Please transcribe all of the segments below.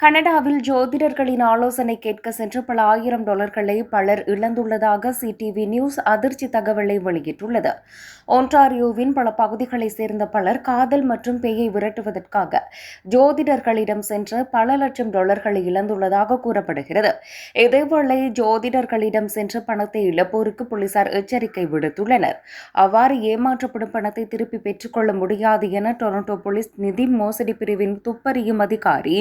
கனடாவில் ஜோதிடர்களின் ஆலோசனை கேட்க சென்று பல ஆயிரம் டாலர்களை பலர் இழந்துள்ளதாக சிடிவி நியூஸ் அதிர்ச்சி தகவலை வெளியிட்டுள்ளது. ஒன்டாரியோவின் பல பகுதிகளைச் சேர்ந்த பலர் காதல் மற்றும் பேயை விரட்டுவதற்காக ஜோதிடர்களிடம் சென்று பல லட்சம் டாலர்களை இழந்துள்ளதாக கூறப்படுகிறது. இதேவேளை ஜோதிடர்களிடம் சென்று பணத்தை இழப்போருக்கு போலீசார் எச்சரிக்கை விடுத்துள்ளனர். அவ்வாறு ஏமாற்றப்படும் பணத்தை திருப்பி பெற்றுக்கொள்ள முடியாது என டொரண்டோ போலீஸ் நிதி மோசடி பிரிவின் துப்பறியும் அதிகாரி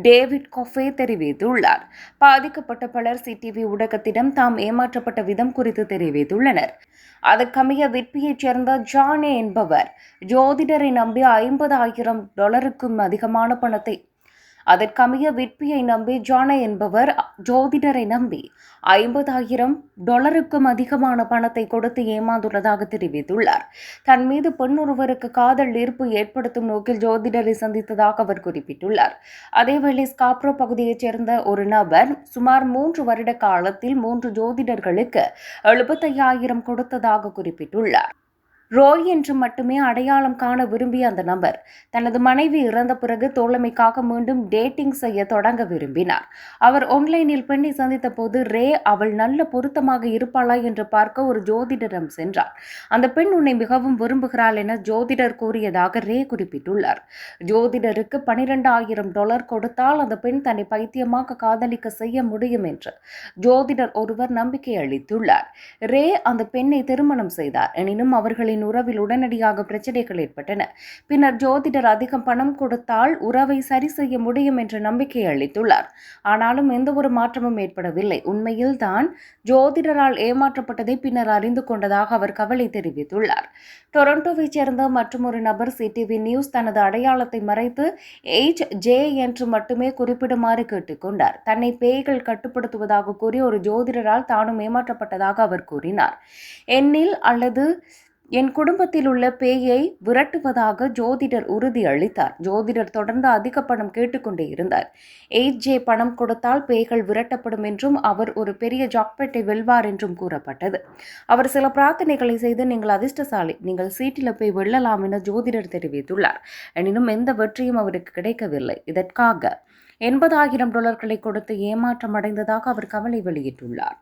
டேவிட் கொஃபே தெரிவித்துள்ளார். பாதிக்கப்பட்ட பலர் சிடிவி ஊடகத்திடம் தாம் ஏமாற்றப்பட்ட விதம் குறித்து தெரிவித்துள்ளனர். அதற்கமைய விட்பியைச் சேர்ந்த ஜானே என்பவர் ஜோதிடரை நம்பி $50,000 அதிகமான பணத்தை அதற்கமைய விட்பியை நம்பி ஜானே என்பவர் ஜோதிடரை நம்பி $50,000 அதிகமான பணத்தை கொடுத்து ஏமாந்துள்ளதாக தெரிவித்துள்ளார். தன் மீது பெண் ஒருவருக்கு காதல் ஈர்ப்பு ஏற்படுத்தும் நோக்கில் ஜோதிடரை சந்தித்ததாக அவர் குறிப்பிட்டுள்ளார். அதேவேளை ஸ்காப்ரோ பகுதியைச் சேர்ந்த ஒரு நபர் சுமார் 3 வருட காலத்தில் 3 ஜோதிடர்களுக்கு $75,000 கொடுத்ததாக குறிப்பிட்டுள்ளார். ரோய் என்று மட்டுமே அடையாளம் காண விரும்பிய அந்த நபர் தனது மனைவி இறந்த பிறகு தோழமைக்காக மீண்டும் டேட்டிங் செய்ய தொடங்க விரும்பினார். அவர் ஆன்லைனில் பெண்ணை சந்தித்த போது ரே அவள் நல்ல பொருத்தமாக இருப்பாளா என்று பார்க்க ஒரு ஜோதிடரிடம் சென்றார். அந்த பெண் உன்னை மிகவும் விரும்புகிறாள் என ஜோதிடர் கூறியதாக ரே குறிப்பிட்டுள்ளார். ஜோதிடருக்கு $12,000 கொடுத்தால் அந்த பெண் தன்னை பைத்தியமாக காதலிக்க செய்ய முடியும் என்று ஜோதிடர் ஒருவர் நம்பிக்கை அளித்துள்ளார். ரே அந்த பெண்ணை திருமணம் செய்தார். எனினும் அவர்களின் உறவில் உடனடியாக பிரச்சனைகள் ஏற்பட்டன. பின்னர் ஜோதிடர் அதிகம் பணம் கொடுத்தால் உறவை சரி செய்ய முடியும் என்ற நம்பிக்கை அளித்துள்ளார். ஆனாலும் எந்த ஒரு மாற்றமும் ஏற்படவில்லை. உண்மையில் தான் ஜோதிடரால் ஏமாற்றப்பட்டதை பின்னர் அறிந்து கொண்டதாக அவர் கவலை தெரிவித்துள்ளார். டொரண்டோவைச் சேர்ந்த மற்றொரு நபர் சிடிவி நியூஸ் தனது அடையாளத்தை மறைத்து HJ என்று மட்டுமே குறிப்பிடுமாறு கேட்டுக்கொண்டார். தன்னை பேய்கள் கட்டுப்படுத்துவதாக கூறி ஒரு ஜோதிடரால் தானும் ஏமாற்றப்பட்டதாக அவர் கூறினார். என்னில் அல்லது என் குடும்பத்தில் உள்ள பேயை விரட்டுவதாக ஜோதிடர் உறுதி அளித்தார். ஜோதிடர் தொடர்ந்து அதிக பணம் கேட்டுக்கொண்டே இருந்தார். HJ பணம் கொடுத்தால் பேய்கள் விரட்டப்படும் என்றும் அவர் ஒரு பெரிய ஜாக்பெட்டை வெல்வார் என்றும் கூறப்பட்டது. அவர் சில பிரார்த்தனைகளை செய்து நீங்கள் அதிர்ஷ்டசாலி, நீங்கள் சீட்டில் போய் வெல்லலாம் என ஜோதிடர் தெரிவித்துள்ளார். எனினும் எந்த வெற்றியும் அவருக்கு கிடைக்கவில்லை. இதற்காக $80,000 கொடுத்து ஏமாற்றம் அடைந்ததாக அவர் கவலை வெளியிட்டுள்ளார்.